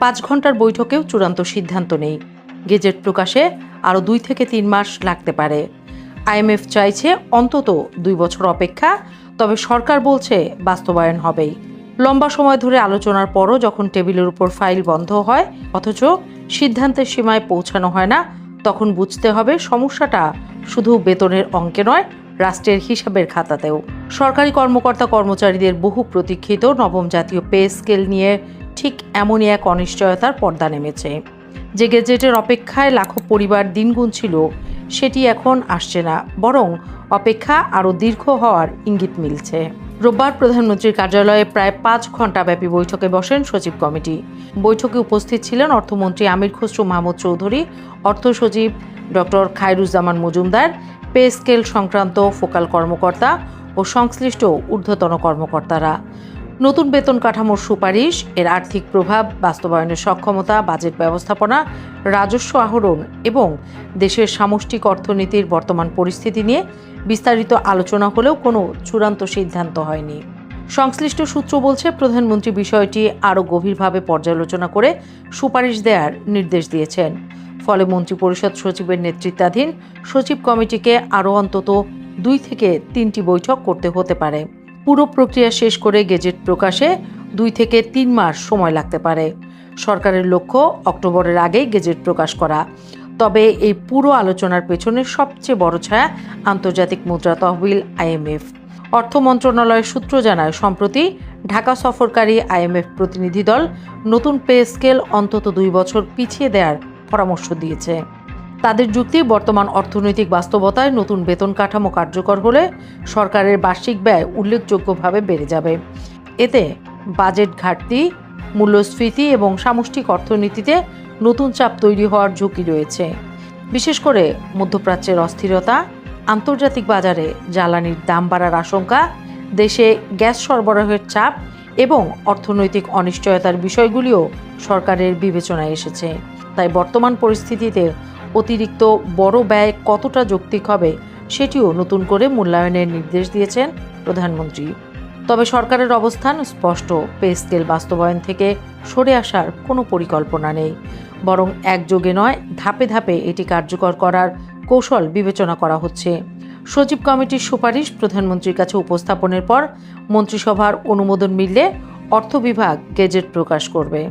5 ঘন্টার বৈঠকেও চূড়ান্ত সিদ্ধান্ত নেই। গেজেট প্রকাশে আরও 2 থেকে 3 মাস লাগতে পারে। আইএমএফ চাইছে অন্তত 2 বছর অপেক্ষা, তবে সরকার বলছে বাস্তবায়ন হবেই। লম্বা সময় ধরে আলোচনার পরও যখন টেবিলের উপর ফাইল বন্ধ হয় অথচ সিদ্ধান্তের সীমায় পৌঁছানো হয় না, তখন বুঝতে হবে সমস্যাটা শুধু বেতনের অঙ্কে নয়, রাষ্ট্রের হিসাবের খাতাতেও। সরকারি কর্মকর্তা কর্মচারীদের বহু প্রতীক্ষিত নবম জাতীয় পে স্কেল নিয়ে ঠিক এমনই এক অনিশ্চয়তার পর্দা নেমেছে। যে গেজেটের অপেক্ষায় লাখো পরিবার দিন গুনছিল, সেটি এখন আসছে না, বরং অপেক্ষা আরও দীর্ঘ হওয়ার ইঙ্গিত মিলছে। রোববার প্রধানমন্ত্রীর কার্যালয়ে প্রায় 5 ঘণ্টাব্যাপী বৈঠকে বসেন সচিব কমিটি। বৈঠকে উপস্থিত ছিলেন অর্থমন্ত্রী আমির খসরু মাহমুদ চৌধুরী, অর্থ সচিব doctor Khairuzzaman Majumdar, pay scale সংক্রান্ত ফোকাল কর্মকর্তা ও সংশ্লিষ্ট ঊর্ধ্বতন কর্মকর্তারা। নতুন বেতন কাঠামোর সুপারিশ, এর আর্থিক প্রভাব, বাস্তবায়নের সক্ষমতা, বাজেট ব্যবস্থাপনা, রাজস্ব আহরণ এবং দেশের সামষ্টিক অর্থনীতির বর্তমান পরিস্থিতি নিয়ে বিস্তারিত আলোচনা হলেও কোনো চূড়ান্ত সিদ্ধান্ত হয়নি। সংশ্লিষ্ট সূত্র বলছে, প্রধানমন্ত্রী বিষয়টি আরও গভীরভাবে পর্যালোচনা করে সুপারিশ দেওয়ার নির্দেশ দিয়েছেন। ফলে মন্ত্রিপরিষদ সচিবের নেতৃত্বাধীন সচিব কমিটিকে আরও অন্তত 2 থেকে 3টি বৈঠক করতে হতে পারে। পুরো প্রক্রিয়া শেষ করে গেজেট প্রকাশে 2 থেকে 3 মাস সময় লাগতে পারে। সরকারের লক্ষ্য অক্টোবরের আগেই গেজেট প্রকাশ করা। তবে এই পুরো আলোচনার পেছনে সবচেয়ে বড় ছায়া আন্তর্জাতিক মুদ্রা তহবিল আইএমএফ। অর্থ মন্ত্রণালয়ের সূত্র জানায়, সম্প্রতি ঢাকা সফরকারী আইএমএফ প্রতিনিধি দল নতুন পে স্কেল অন্তত 2 বছর পিছিয়ে দেওয়ার পরামর্শ দিয়েছে। তাদের যুক্তি, বর্তমান অর্থনৈতিক বাস্তবতায় নতুন বেতন কাঠামো কার্যকর হলে সরকারের বার্ষিক ব্যয় উল্লেখযোগ্যভাবে বেড়ে যাবে। এতে বাজেট ঘাটতি, মূল্যস্ফীতি এবং সামষ্টিক অর্থনীতিতে নতুন চাপ তৈরি হওয়ার ঝুঁকি রয়েছে। বিশেষ করে মধ্যপ্রাচ্যের অস্থিরতা, আন্তর্জাতিক বাজারে জ্বালানির দাম বাড়ার আশঙ্কা, দেশে গ্যাস সরবরাহের চাপ এবং অর্থনৈতিক অনিশ্চয়তার বিষয়গুলিও সরকারের বিবেচনায় এসেছে। তাই বর্তমান পরিস্থিতিতে অতিরিক্ত বড় ব্যয় কতটা যৌক্তিক হবে সেটিও নতুন করে মূল্যায়নের নির্দেশ দিয়েছেন প্রধানমন্ত্রী। তবে সরকারের অবস্থান স্পষ্ট, পে স্কেল বাস্তবায়ন থেকে সরে আসার কোনো পরিকল্পনা নেই, বরং একযোগে নয়, ধাপে ধাপে এটি কার্যকর করার কৌশল বিবেচনা করা হচ্ছে। সচিব কমিটির সুপারিশ প্রধানমন্ত্রীর কাছে উপস্থাপনের পর মন্ত্রিসভার অনুমোদন মিললে অর্থ বিভাগ গেজেট প্রকাশ করবে।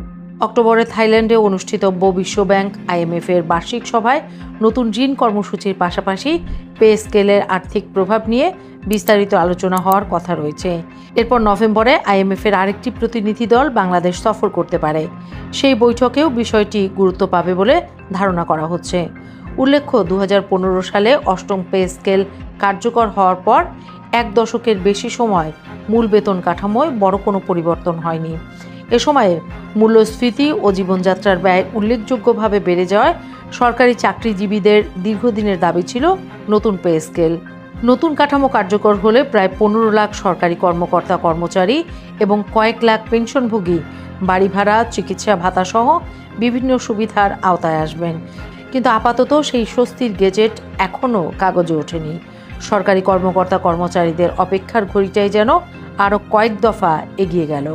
অক্টোবরে থাইল্যান্ডে অনুষ্ঠিতব্য বিশ্বব্যাংক আইএমএফ এর বার্ষিক সভায় নতুন ঋণ কর্মসূচির পাশাপাশি পে স্কেলের আর্থিক প্রভাব নিয়ে বিস্তারিত আলোচনা হওয়ার কথা রয়েছে। এরপর নভেম্বরে আইএমএফ এর আরেকটি প্রতিনিধি দল বাংলাদেশ সফর করতে পারে। সেই বৈঠকেও বিষয়টি গুরুত্ব পাবে বলে ধারণা করা হচ্ছে। উল্লেখ্য, 2015 সালে 8ম পে স্কেল কার্যকর হওয়ার পর 1 দশকের বেশি সময় মূল বেতন কাঠামোয় বড় কোনো পরিবর্তন হয়নি। এ সময়ে মূল্যস্ফীতি ও জীবনযাত্রার ব্যয় উল্লেখযোগ্যভাবে বেড়ে যাওয়ায় সরকারি চাকরিজীবীদের দীর্ঘদিনের দাবি ছিল নতুন পে স্কেল। নতুন কাঠামো কার্যকর হলে প্রায় 15 লাখ সরকারি কর্মকর্তা কর্মচারী এবং কয়েক লাখ পেনশনভোগী বাড়ি ভাড়া, চিকিৎসা ভাতা সহ বিভিন্ন সুবিধার আওতায় আসবেন। কিন্তু আপাতত সেই স্বস্তির গেজেট এখনও কাগজে ওঠেনি। সরকারি কর্মকর্তা কর্মচারীদের অপেক্ষার ঘড়িটাই যেন আরও কয়েক দফা এগিয়ে গেল।